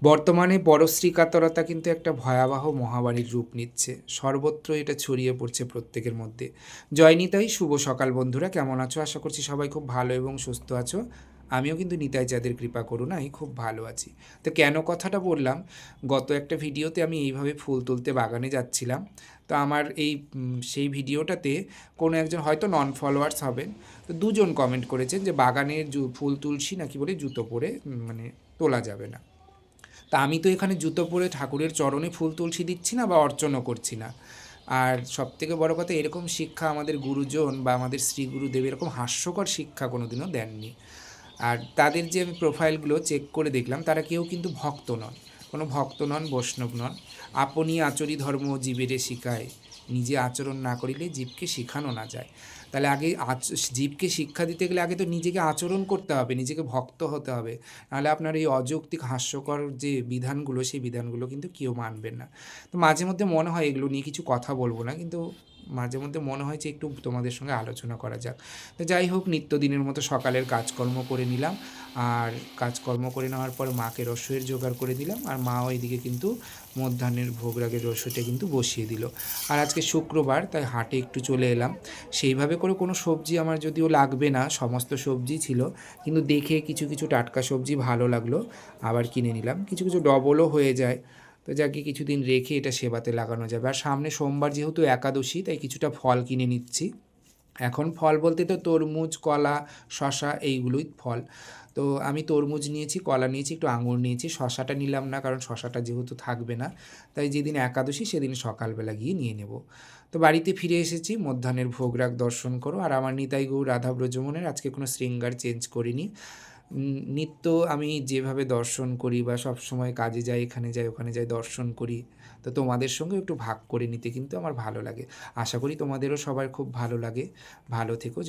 বর্তমানে পরশ্রী কাতরতা কিন্তু একটা ভয়াবহ মহামারীর রূপ নিচ্ছে। সর্বত্র এটা ছড়িয়ে পড়ছে প্রত্যেকের মধ্যে। জয় নিতাই, শুভ সকাল বন্ধুরা, কেমন আছো? আশা করছি সবাই খুব ভালো এবং সুস্থ আছো। আমিও কিন্তু নিতাই চাঁদের কৃপা করুণায় খুব ভালো আছি। তো কেন কথাটা বললাম, গত একটা ভিডিওতে আমি এইভাবে ফুল তুলতে বাগানে যাচ্ছিলাম। তো আমার সেই ভিডিওটাতে কোনো একজন হয়তো নন ফলোয়ার্স হবেন, তো দুজন কমেন্ট করেছেন যে বাগানে ফুল তুলসী নাকি বলে জুতো পরে মানে তোলা যাবে না। তা আমি তো এখানে জুতো পরে ঠাকুরের চরণে ফুল তুলসী দিচ্ছি না বা অর্চনাও করছি না। আর সবথেকে বড় কথা, এরকম শিক্ষা আমাদের গুরুজন বা আমাদের শ্রী গুরুদেব এরকম হাস্যকর শিক্ষা কোনো দিনও দেননি। আর তাদের যে আমি প্রোফাইলগুলো চেক করে দেখলাম, তারা কেউ কিন্তু ভক্ত নন, কোনো ভক্ত নন, বৈষ্ণব নন। আপনি আচরি ধর্ম জীবেরে শিখায়, নিজে আচরণ না করিলে জীবকে শিখানো না যায়। তাহলে আগে জীবকে শিক্ষা দিতে গেলে আগে তো নিজেকে আচরণ করতে হবে, নিজেকে ভক্ত হতে হবে। নাহলে আপনার এই অযৌক্তিক হাস্যকর যে বিধানগুলো, সেই বিধানগুলো কিন্তু কেউ মানবেন না। তো মাঝে মধ্যে মনে হয় এগুলো নিয়ে কিছু কথা বলবো না, কিন্তু মাঝে মধ্যে মনে হয় যে একটু তোমাদের সঙ্গে আলোচনা করা যাক। তো যাই হোক, নিত্যদিনের মতো সকালের কাজকর্ম করে নিলাম। আর কাজকর্ম করে নেওয়ার পর মাকে রসইয়ের জোগাড় করে দিলাম, আর মাও এদিকে কিন্তু মধ্যাহ্নের ভোগ রাগের রসইটা কিন্তু বসিয়ে দিল। আর আজকে শুক্রবার, তাই হাটে একটু চলে এলাম। সেইভাবে করে কোনো সবজি আমার যদিও লাগবে না, সমস্ত সবজি ছিল, কিন্তু দেখে কিছু কিছু টাটকা সবজি ভালো লাগলো, আবার কিনে নিলাম। কিছু কিছু ডবলও হয়ে যায়, তো যাকে কিছুদিন রেখে এটা সেবাতে লাগানো যাবে। আর সামনে সোমবার যেহেতু একাদশী, তাই কিছুটা ফল কিনে নিচ্ছি। এখন ফল বলতে তো তরমুজ, কলা, শশা এইগুলোই ফল। তো আমি তরমুজ নিয়েছি, কলা নিয়েছি, একটু আঙুর নিয়েছি, শশাটা নিলাম না, কারণ শশাটা যেহেতু থাকবে না, তাই যেদিন একাদশী সেদিন সকালবেলা গিয়ে নিয়ে নেব। তো বাড়িতে ফিরে এসেছি, মধ্যাহ্নের ভোগরাগ দর্শন করো। আর আমার নিতাই গৌর রাধা ব্রজমনের আজকে কোনো শৃঙ্গার চেঞ্জ করিনি। নিত্য আমি যেভাবে দর্শন করি বা সবসময় কাজে যাই, এখানে যাই ওখানে যাই, দর্শন করি, তো তোমাদের সঙ্গে একটু ভাগ করে নিতে কিন্তু আমার ভালো লাগে। আশা করি তোমাদেরও সবার খুব ভালো লাগে। ভালো থেকো।